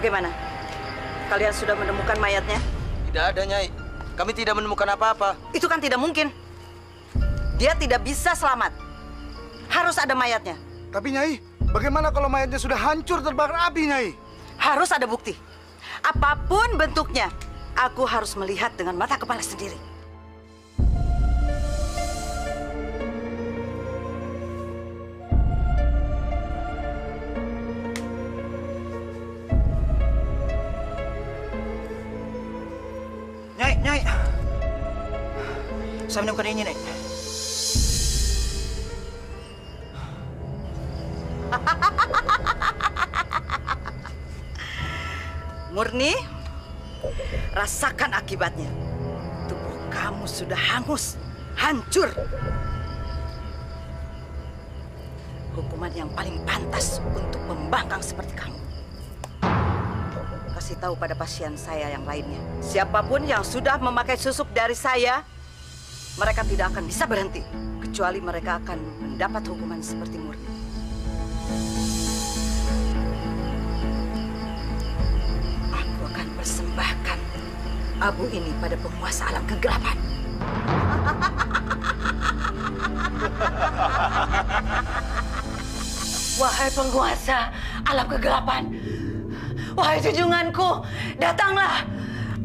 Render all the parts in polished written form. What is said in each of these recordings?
Bagaimana? Kalian sudah menemukan mayatnya? Tidak ada, Nyai. Kami tidak menemukan apa-apa. Itu kan tidak mungkin. Dia tidak bisa selamat. Harus ada mayatnya. Tapi Nyai, bagaimana kalau mayatnya sudah hancur terbakar api, Nyai? Harus ada bukti. Apapun bentuknya, aku harus melihat dengan mata kepala sendiri. Nyai. Saya menemukan ini, Nyai. Murni, rasakan akibatnya. Tubuh kamu sudah hangus, hancur. Hukuman yang paling pantas untuk pembangkang seperti kamu. Kasih tahu pada pasien saya yang lainnya. Siapapun yang sudah memakai susuk dari saya, mereka tidak akan bisa berhenti. Kecuali mereka akan mendapat hukuman seperti Murni. Aku akan persembahkan abu ini pada penguasa alam kegelapan. Wahai penguasa alam kegelapan, wahai junjunganku, datanglah.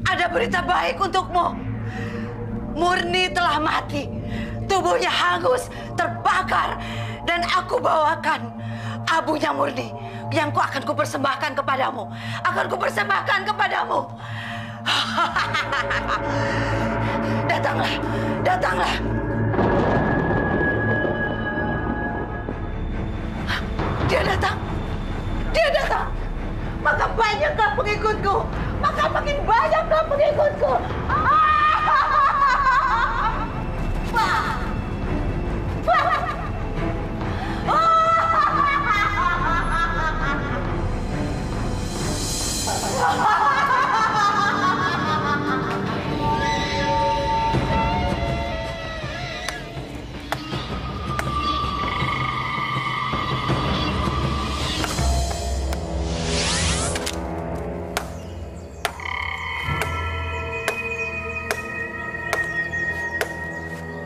Ada berita baik untukmu. Murni telah mati. Tubuhnya hangus, terbakar. Dan aku bawakan abunya Murni yang akan kupersembahkan kepadamu. Akan kupersembahkan kepadamu. Datanglah, datanglah. Dia datang. Dia datang. Maka banyaklah pengikutku. Maka makin banyaklah pengikutku.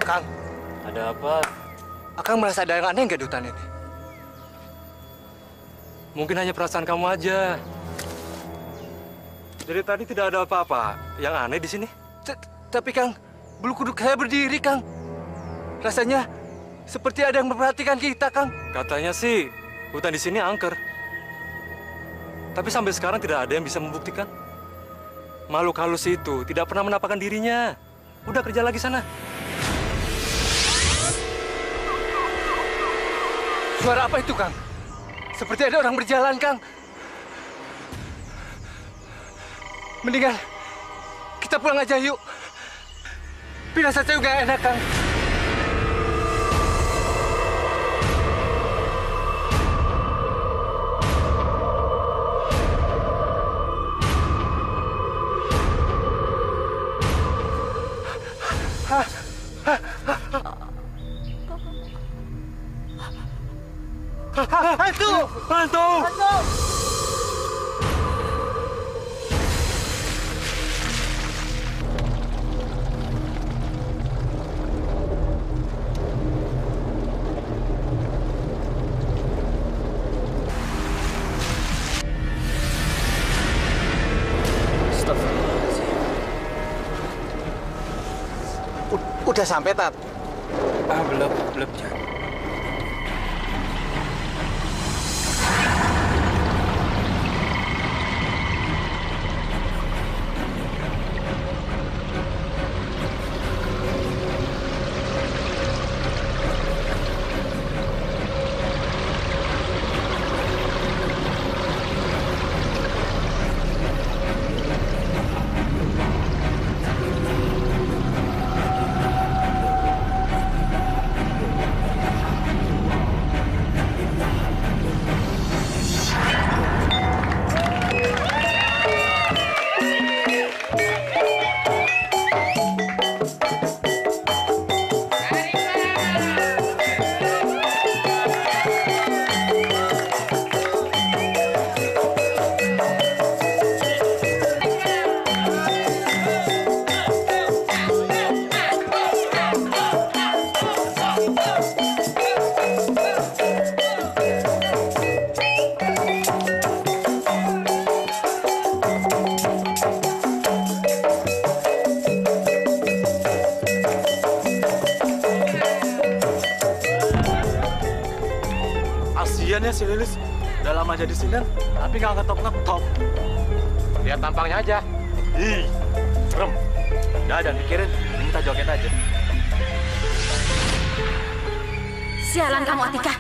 Kang, Ada apa? Akang merasa ada yang aneh nggak di hutan ini? Mungkin hanya perasaan kamu aja. Dari tadi tidak ada apa-apa yang aneh di sini. Tapi Kang, bulu kuduk saya berdiri, Kang. Rasanya seperti ada yang memperhatikan kita, Kang. Katanya sih hutan di sini angker. Tapi sampai sekarang tidak ada yang bisa membuktikan. Makhluk halus itu tidak pernah menampakkan dirinya. Udah kerja lagi sana. Suara apa itu, Kang? Seperti ada orang berjalan, Kang. Mendingan kita pulang aja yuk. Pirasat saya nggak enak, Kang. Hantu! Hantu! Udah sampai, Tat? Belum, Jan. Lagian ya si Lilis udah lama jadi sinden, tapi nggak ngetop-ngetop. Lihat tampangnya aja. Ih, serem. Udah ada mikirin, minta joget aja. Sialan kamu, Atika.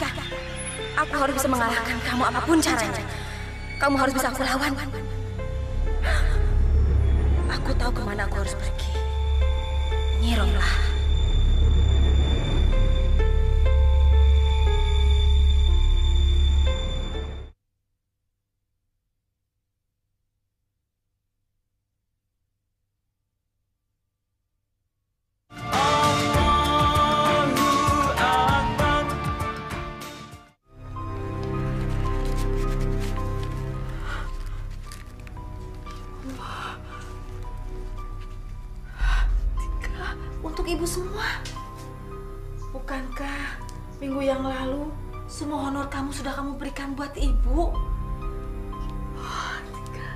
Aku harus bisa mengalahkan kamu apapun caranya. Kamu harus bisa aku lawan. Aku tahu kemana aku harus pergi. Nyi Romlah. Untuk ibu semua. Bukankah minggu yang lalu semua honor kamu sudah kamu berikan buat ibu? Tika.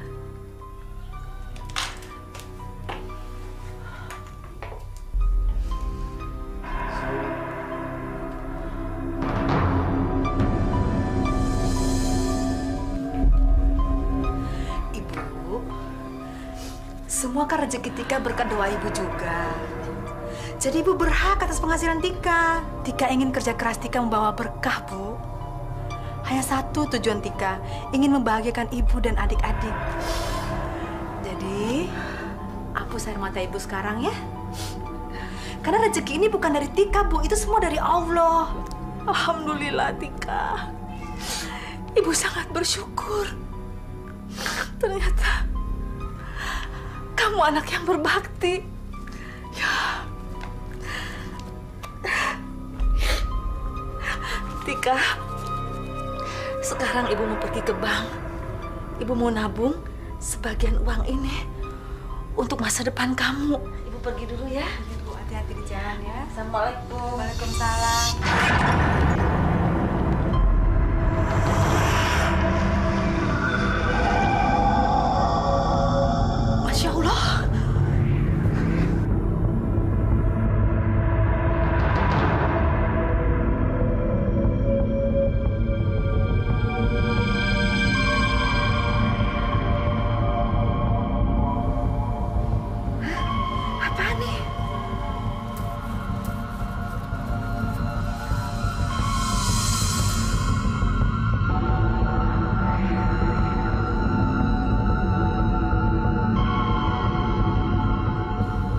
Ibu, semua kan rezeki Tika berkat doa ibu juga. Jadi ibu berhak atas penghasilan Tika. Tika ingin kerja keras Tika membawa berkah, Bu. Hanya satu tujuan Tika, ingin membahagiakan ibu dan adik-adik. Jadi, hapus air mata ibu sekarang ya. Karena rezeki ini bukan dari Tika, Bu. Itu semua dari Allah. Alhamdulillah, Tika. Ibu sangat bersyukur. Ternyata kamu anak yang berbakti. Ya. Tika, sekarang ibu mau pergi ke bank. Ibu mau nabung sebagian uang ini untuk masa depan kamu. Ibu pergi dulu ya. Ibu hati-hati di jalan ya. Assalamualaikum. Waalaikumsalam. Masya Allah.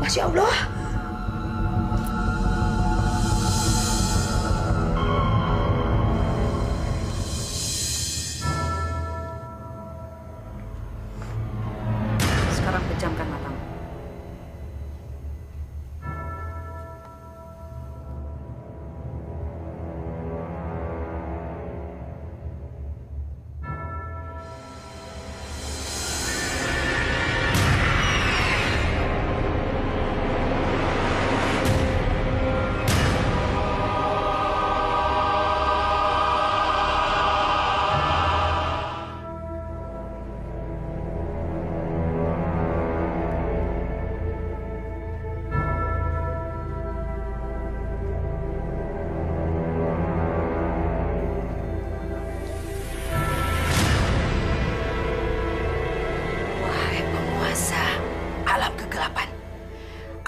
Masya Allah. Sekarang pejamkan matamu.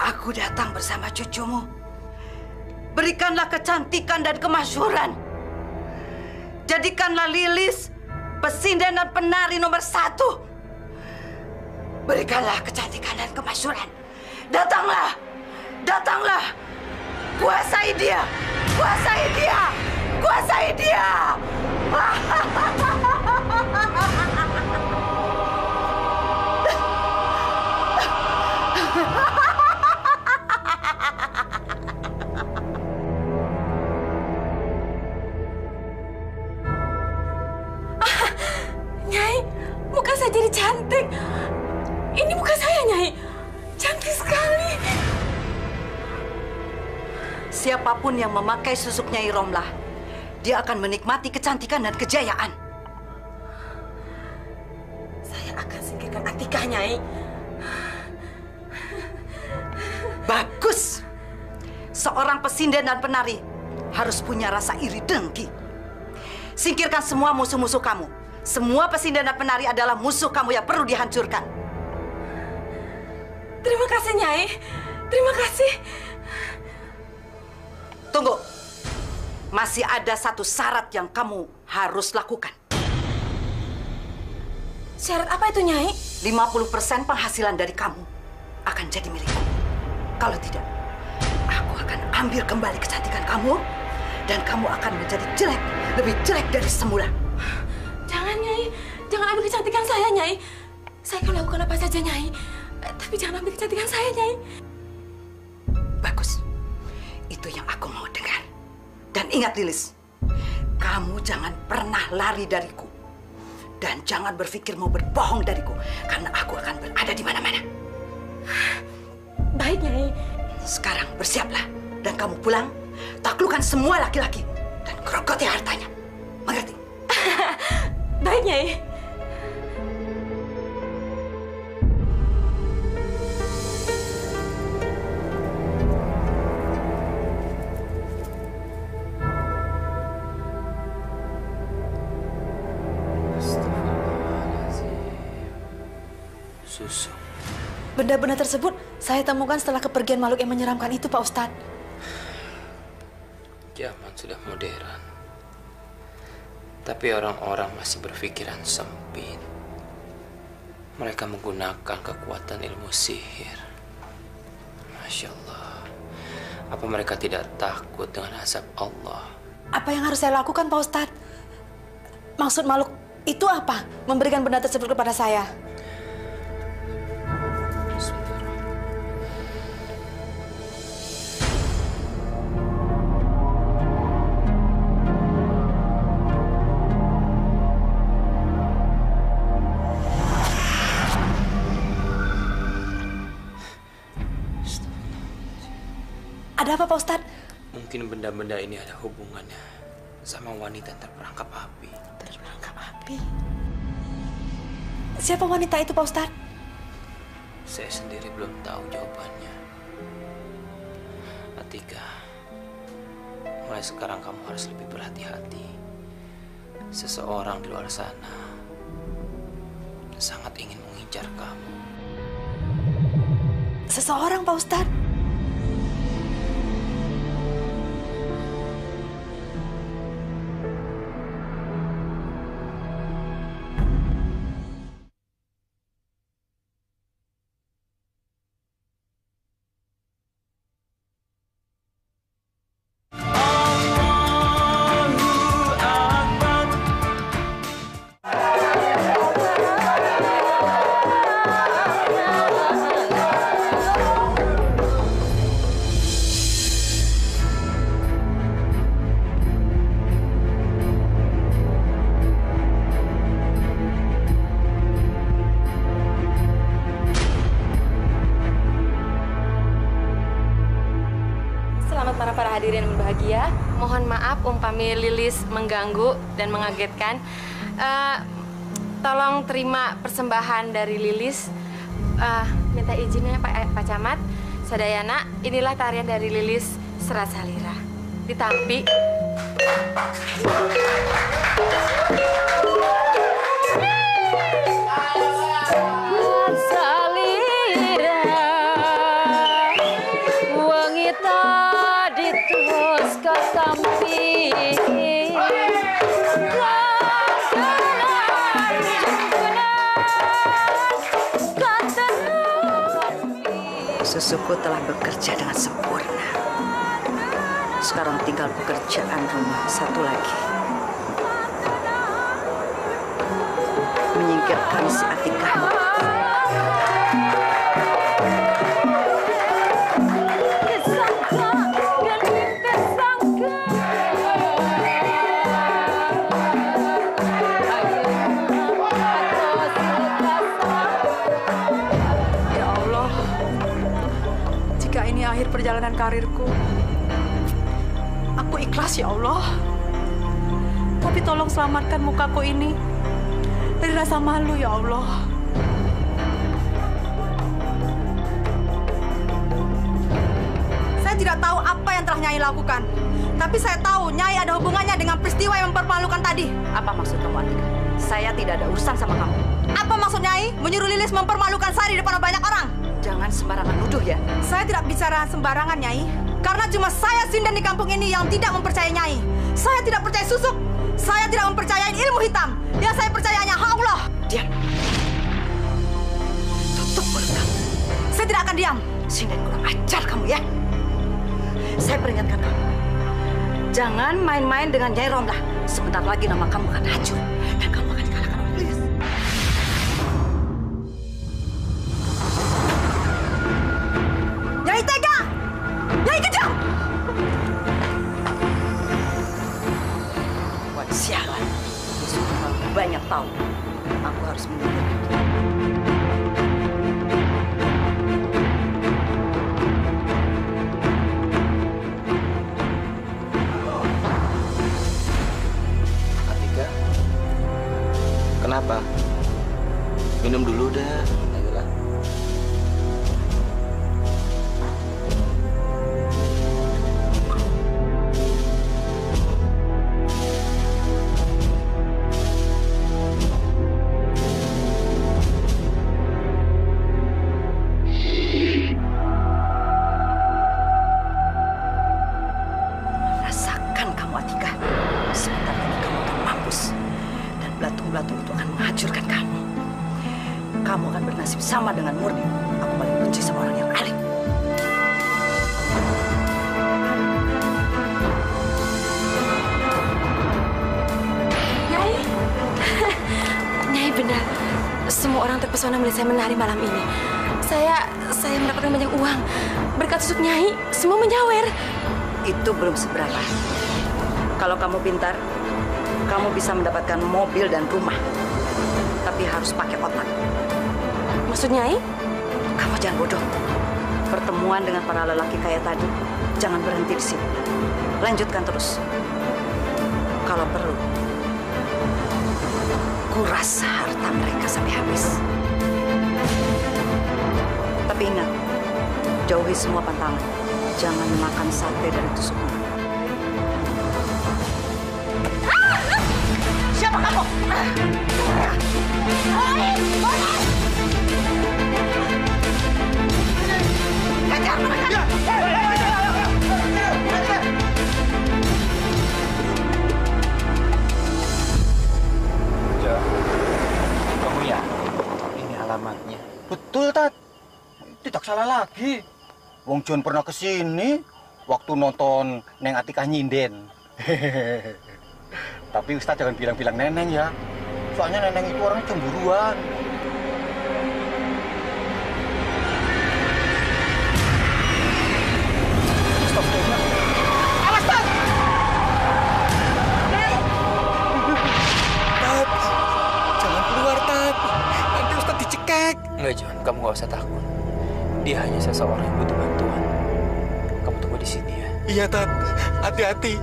Aku datang bersama cucumu. Berikanlah kecantikan dan kemasyhuran. Jadikanlah Lilis pesinden dan penari nomor 1. Berikanlah kecantikan dan kemasyhuran. Datanglah, datanglah. Kuasai dia, kuasai dia, kuasai dia. Nyai, muka saya jadi cantik. Ini muka saya, Nyai. Cantik sekali. Siapapun yang memakai susuk Nyai Romlah, dia akan menikmati kecantikan dan kejayaan. Saya akan singkirkan Atika, Nyai. Bagus. Seorang pesinden dan penari harus punya rasa iri dengki. Singkirkan semua musuh-musuh kamu. Semua pesindan dan penari adalah musuh kamu yang perlu dihancurkan. Terima kasih, Nyai. Terima kasih. Tunggu. Masih ada satu syarat yang kamu harus lakukan. Syarat apa itu, Nyai? 50% penghasilan dari kamu akan jadi milikku. Kalau tidak, aku akan ambil kembali kecantikan kamu dan kamu akan menjadi jelek, lebih jelek dari semula. Jangan, Nyai. Jangan ambil kecantikan saya, Nyai. Saya akan lakukan apa saja, Nyai. Tapi jangan ambil kecantikan saya, Nyai. Bagus. Itu yang aku mau dengar. Dan ingat, Lilis, kamu jangan pernah lari dariku. Dan jangan berpikir mau berbohong dariku, karena aku akan berada di mana-mana. Baik, Nyai. Sekarang bersiaplah, dan kamu pulang, taklukkan semua laki-laki, dan gerogoti hartanya. Mengerti? Baik, Nyai. Susu. Benda-benda tersebut saya temukan setelah kepergian makhluk yang menyeramkan itu, Pak Ustadz. Zaman sudah modern. Tapi orang-orang masih berpikiran sempit. Mereka menggunakan kekuatan ilmu sihir. Masya Allah. Apa mereka tidak takut dengan azab Allah? Apa yang harus saya lakukan, Pak Ustadz? Maksud makhluk itu apa? Memberikan benda tersebut kepada saya. Ada apa, Pak Ustadz? Mungkin benda-benda ini ada hubungannya sama wanita yang terperangkap api. Terperangkap api? Siapa wanita itu, Pak Ustadz? Saya sendiri belum tahu jawabannya. Atika, mulai sekarang kamu harus lebih berhati-hati. Seseorang di luar sana sangat ingin mengincar kamu. Seseorang, Pak Ustadz? Para hadirin yang berbahagia, mohon maaf umpami Lilis mengganggu dan mengagetkan. Tolong terima persembahan dari Lilis. Minta izinnya Pak Camat, Sadayana, inilah tarian dari Lilis Serat Salira. Ditampi. Susuku telah bekerja dengan sempurna. Sekarang tinggal pekerjaan rumah satu lagi. Menyingkirkan si Atika. Akhir perjalanan karirku. Aku ikhlas, ya Allah. Tapi tolong selamatkan mukaku ini dari rasa malu, ya Allah. Saya tidak tahu apa yang telah Nyai lakukan. Tapi saya tahu Nyai ada hubungannya dengan peristiwa yang mempermalukan tadi. Apa maksud kamu, Atika? Saya tidak ada urusan sama kamu. Apa maksud Nyai menyuruh Lilis mempermalukan saya di depan banyak orang? Jangan sembarangan nuduh ya. Saya tidak bicara sembarangan, Nyai. Karena cuma saya Sinden di kampung ini yang tidak mempercayai Nyai. Saya tidak percaya susuk. Saya tidak mempercayai ilmu hitam. Yang saya percaya hanya Allah. Diam. Tutup mulut kamu. Saya tidak akan diam. Sinden kurang ajar kamu ya. Saya peringatkan kamu. Jangan main-main dengan Nyai Romlah. Sebentar lagi nama kamu akan hancur. Dan kamu akan dikalahkan oleh Lilis. Nyai tega! Nyai kejam! Wah, sialan. Dia sudah terlalu banyak tahu. Aku harus menyingkirkan dia. Atika, kenapa? Minum dulu dah. Ayolah. Rasakan kamu, Atika. Sebentar lagi kamu akan mampus. Dan belatung-belatung itu akan menghancurkan kamu. Kamu akan bernasib sama dengan Murni. Aku paling benci sama orang yang alim. Nyai, Nyai benar. Semua orang terpesona melihat saya menari malam ini. Saya mendapatkan banyak uang. Berkat susuk Nyai, semua menyawer. Itu belum seberapa. Kalau kamu pintar, kamu bisa mendapatkan mobil dan rumah. Tapi harus pakai otak. Maksud Nyai? Kamu jangan bodoh. Pertemuan dengan para lelaki kaya tadi, jangan berhenti di sini. Lanjutkan terus. Kalau perlu, kuras harta mereka sampai habis. Tapi ingat, jauhi semua pantangan. Jangan makan sate dari tusuk mulut. Siapa kamu? Kejar mereka! Ja, kamu ya? Ini alamatnya. Betul, Tat. Tidak salah lagi. Wong John pernah kesini waktu nonton Neng Atika nyinden. Tapi Ustaz jangan bilang-bilang Neneng ya. Soalnya Neneng itu orang cemburuan. Stop, stop. Awas, Tat! Tat, jangan keluar, Tat. Nanti Ustaz dicekek. Enggak, John. Kamu nggak usah takut. Dia hanya seseorang yang butuh bantuan. Kamu tunggu di sini ya. Iya, Tat. Hati-hati.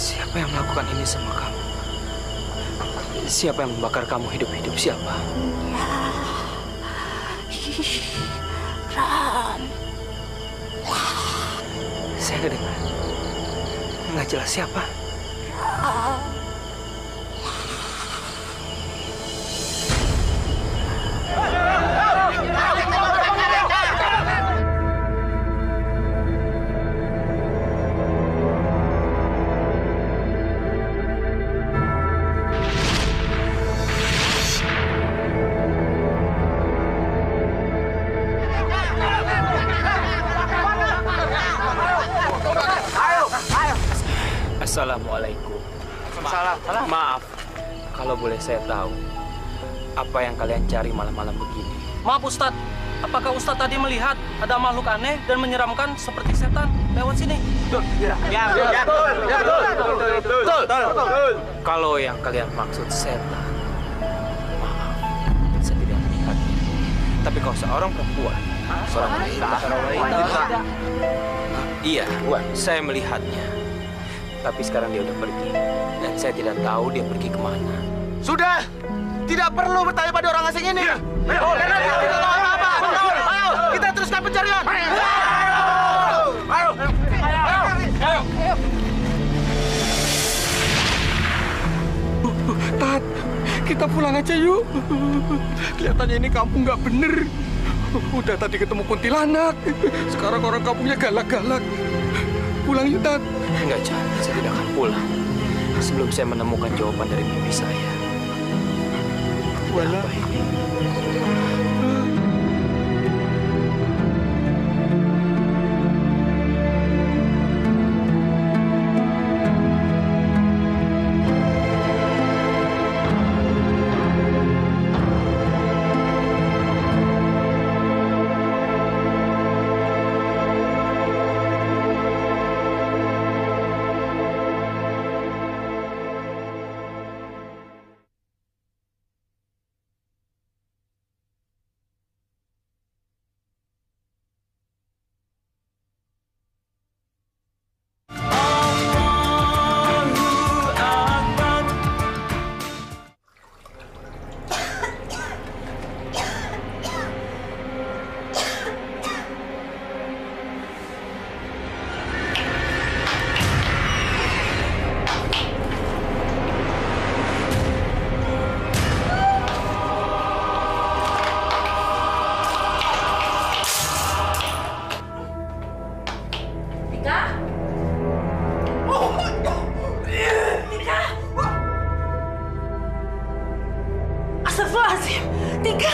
Siapa yang melakukan ini sama kamu? Siapa yang membakar kamu hidup-hidup? Siapa? Saya nggak dengar. Nggak jelas siapa. Assalamualaikum. Maaf, kalau boleh saya tahu, apa yang kalian cari malam-malam begini? Maaf Ustadz, apakah Ustadz tadi melihat ada makhluk aneh dan menyeramkan seperti setan lewat sini? Betul. Kalau yang kalian maksud setan, maaf, Tapi kau seorang perempuan, seorang wanita. Iya, saya melihatnya. Tapi sekarang dia udah pergi. Dan saya tidak tahu dia pergi kemana. Sudah! Tidak perlu bertanya pada orang asing ini. Karena dia tidak tahu apa-apa. Ayo, kita teruskan pencarian. Ayo. Tat, kita pulang aja yuk. Kelihatannya ini kampung nggak bener. Udah tadi ketemu kuntilanak. Sekarang orang kampungnya galak-galak. Pulang yuk, Tat. Enggak, Chan. Saya tidak akan pulang sebelum saya menemukan jawaban dari mimpi saya. Wala. Apa ini? Astagfirullahaladzim. Tika!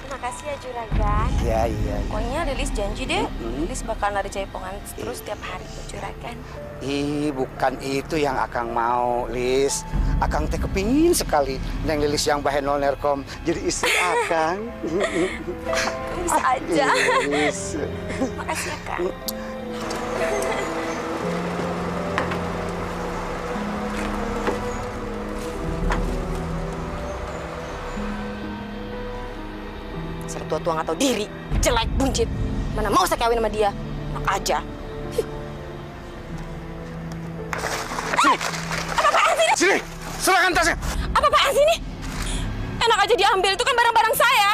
Makasih ya Juragan. Iya. Pokoknya Lilis janji deh, Lilis bakal nari jaipongan terus tiap hari buat Juragan. Bukan itu yang Akang mau, Lis. Akang teh kepingin sekali Neng Lilis yang bahe nol nerkom jadi istri Akang. Bisa aja. Lis. Makasih ya, Kak. Tua-tua nggak tahu diri, jelek, buncit. Mana mau saya kawin sama dia? Enak aja. Sini! Apa-apaan sih ini? Sini! Serahkan tasnya! Apa-apaan sih ini? Enak aja diambil, itu kan barang-barang saya.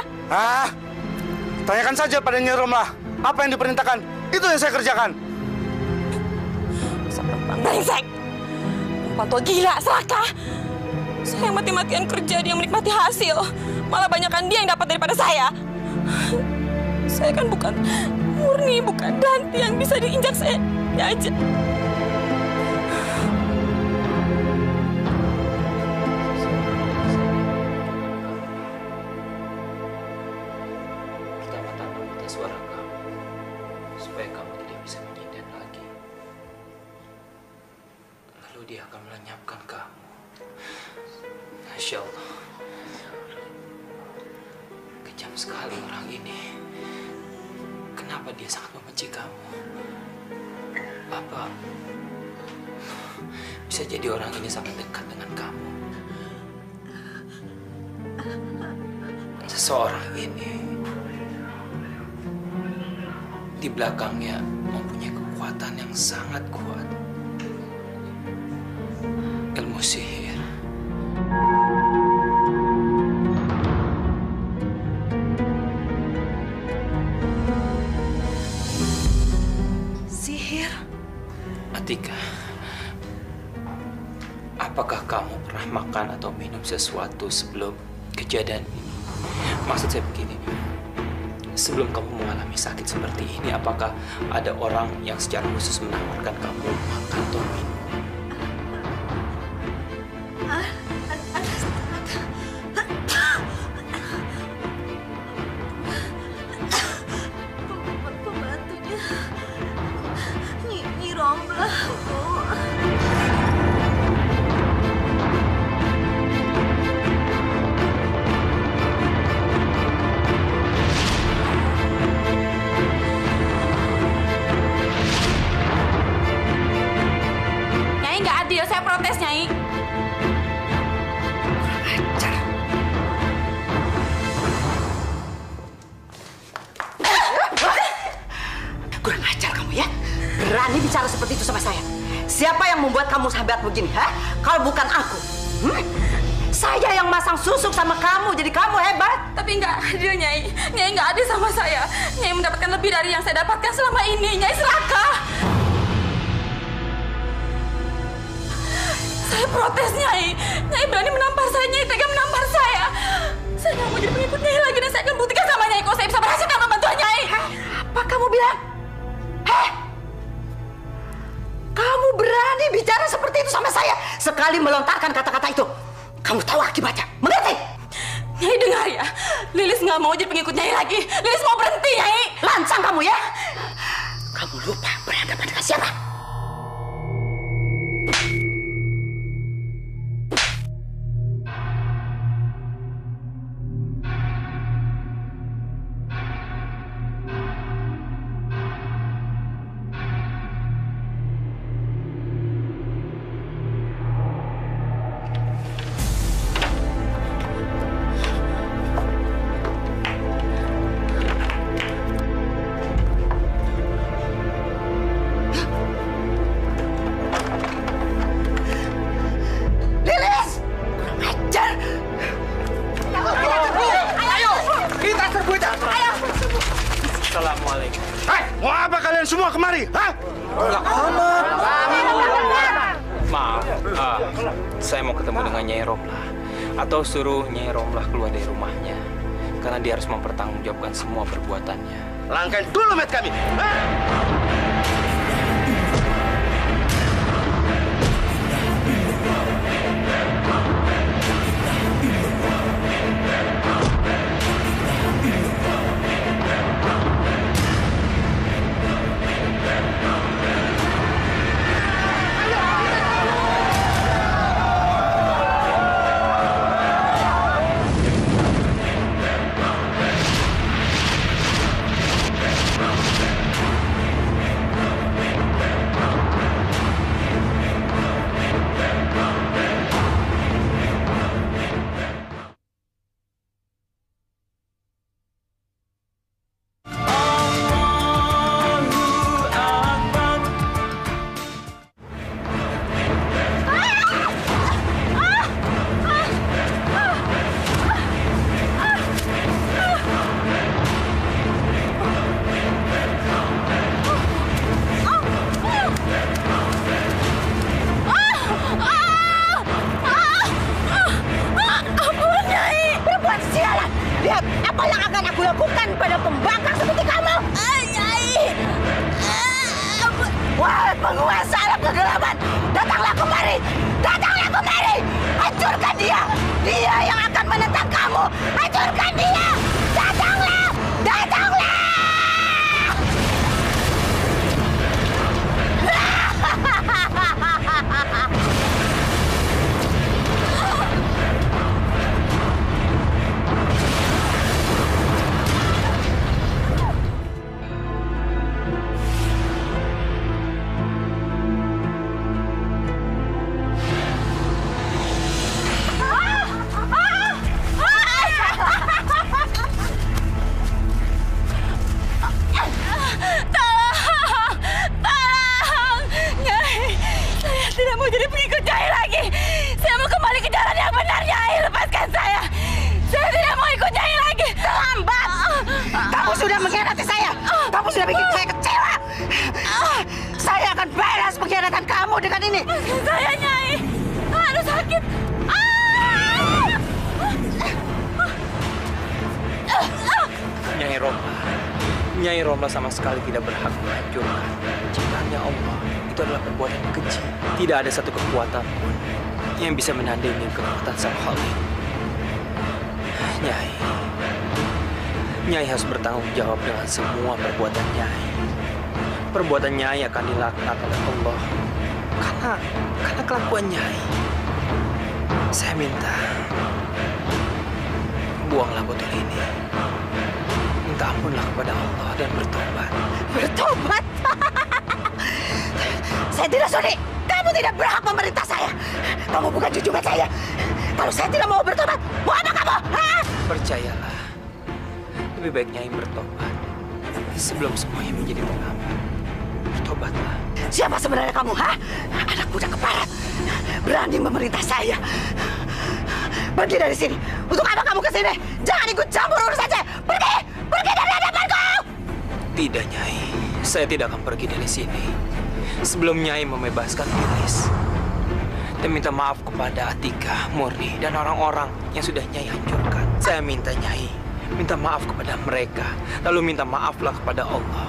Tanyakan saja pada Nyi Romlah. Apa yang diperintahkan, itu yang saya kerjakan. Perempuan brengsek. Perempuan tua gila, serakah. Saya mati-matian kerja, dia menikmati hasil. Malah banyakan dia yang dapat daripada saya. Saya kan bukan murni, bukan Danti yang bisa diinjak saya aja. Pertama-tama minta suara kamu, supaya kamu tidak bisa menyindir lagi. Lalu dia akan melenyapkan kamu. Masya Allah. Kejam sekali orang ini. Kenapa dia sangat membenci kamu? Apa bisa jadi orang ini sangat dekat dengan kamu? Seseorang ini di belakangnya mempunyai kekuatan yang sangat kuat. Ilmu sihir. Sihir? Atika, apakah kamu pernah makan atau minum sesuatu sebelum kejadian ini? Maksud saya begini, sebelum kamu mengalami sakit seperti ini, apakah ada orang yang secara khusus menawarkan kamu makan atau minum? Pembantunya Nyi Romlah, Bu. Nyai nggak adil, saya protes, Nyai. Ajar. Kurang ajar kamu ya. Berani bicara seperti itu sama saya. Siapa yang membuat kamu sahabat begini, ha? Kalau bukan aku. Saya yang masang susuk sama kamu, jadi kamu hebat. Tapi nggak adil, Nyai. Nyai nggak adil sama saya. Nyai mendapatkan lebih dari yang saya dapatkan selama ini. Nyai serakah. Saya protes, Nyai. Nyai berani menampar saya. Nyai tega menampar saya. Saya nggak mau jadi pengikut Nyai lagi, dan saya akan buktikan sama Nyai kalau saya bisa berhasil tanpa bantuan Nyai. Apa kamu bilang? Heh? Kamu berani bicara seperti itu sama saya? Sekali melontarkan kata-kata itu, kamu tahu akibatnya. Mengerti? Nyai dengar ya. Lilis nggak mau jadi pengikut Nyai lagi. Lilis mau berhenti, Nyai. Lancang kamu ya? Kamu lupa berhadapan dengan siapa? Assalamualaikum. Mau apa kalian semua kemari? Hah? Maaf, saya mau ketemu dengan Nyai Romlah. Atau suruh Nyai Romlah keluar dari rumahnya. Karena dia harus mempertanggungjawabkan semua perbuatannya. Langkain dulu met kami. Hah? penguasa alam kegelapan, datanglah kemari, hancurkan dia, dia yang akan menentang kamu, hancurkan dia, datanglah. Sudah mengkhianati saya. Kamu sudah bikin saya kecewa. Saya akan balas pengkhianatan kamu dengan ini. Saya, Nyai. Aduh, Nyai Romla sama sekali tidak berhak menghancurkan ciptaannya Allah. Itu adalah perbuatan keji. Tidak ada satu kekuatan pun yang bisa menandingi kekuatan Sang Khalik. Nyai harus bertanggung jawab dengan semua perbuatan Nyai. Perbuatan Nyai akan dilaknat oleh Allah karena kelakuan Nyai. Saya minta buanglah botol ini. Minta ampunlah kepada Allah dan bertobat. Bertobat? Saya tidak sudi. Kamu tidak berhak memerintah saya. Kamu bukan junjungan saya. Kalau saya tidak mau bertobat, mau apa kamu? Hah? Percayalah, lebih baik Nyai bertobat sebelum semuanya menjadi terlambat. Bertobatlah. Siapa sebenarnya kamu, ha? Anak budak keparat. Berani memerintah saya. Pergi dari sini. Untuk apa kamu ke sini? Jangan ikut campur urusan saya. Pergi! Pergi dari hadapanku! Tidak, Nyai. Saya tidak akan pergi dari sini sebelum Nyai membebaskan Lilis dan minta maaf kepada Atika, Murni, dan orang-orang yang sudah Nyai hancurkan. Saya minta Nyai minta maaf kepada mereka, lalu minta maaflah kepada Allah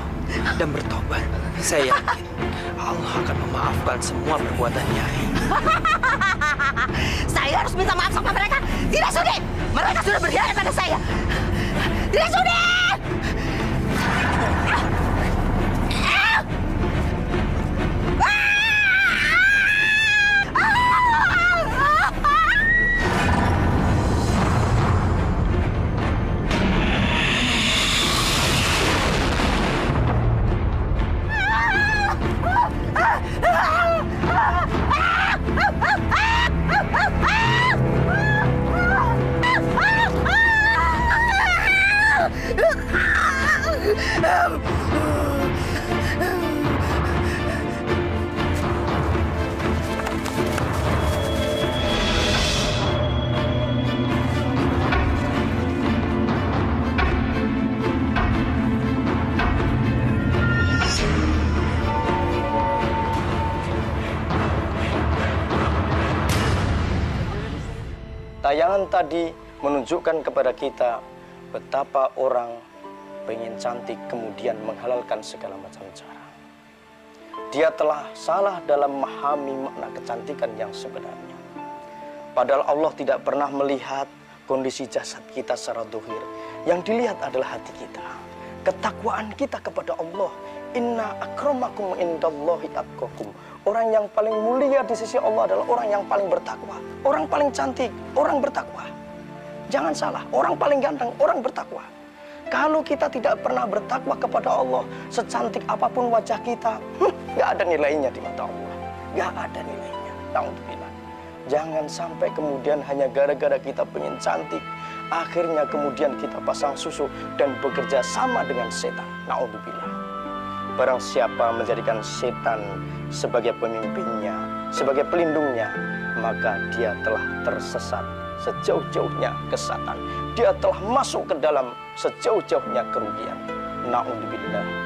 dan bertobat. Saya yakin Allah akan memaafkan semua perbuatan Nyai. Saya harus minta maaf sama mereka. Tidak sudi. Mereka sudah berkhianat pada saya. Tidak sudi. Tayangan tadi menunjukkan kepada kita betapa orang pengen cantik kemudian menghalalkan segala macam cara. Dia telah salah dalam memahami makna kecantikan yang sebenarnya. Padahal Allah tidak pernah melihat kondisi jasad kita secara zahir. Yang dilihat adalah hati kita. Ketakwaan kita kepada Allah. Inna akramakum indallahi atqakum. Orang yang paling mulia di sisi Allah adalah orang yang paling bertakwa. Orang paling cantik, orang bertakwa. Jangan salah, orang paling ganteng, orang bertakwa. Kalau kita tidak pernah bertakwa kepada Allah, secantik apapun wajah kita, nggak ada nilainya di mata Allah. Nggak ada nilainya. Alhamdulillah. Jangan sampai kemudian hanya gara-gara kita pengen cantik, akhirnya kemudian kita pasang susu dan bekerja sama dengan setan. Naudzubillah. Barang siapa menjadikan setan sebagai pemimpinnya, sebagai pelindungnya, maka dia telah tersesat sejauh-jauhnya kesesatan. Dia telah masuk ke dalam sejauh-jauhnya kerugian. Naudzubillah.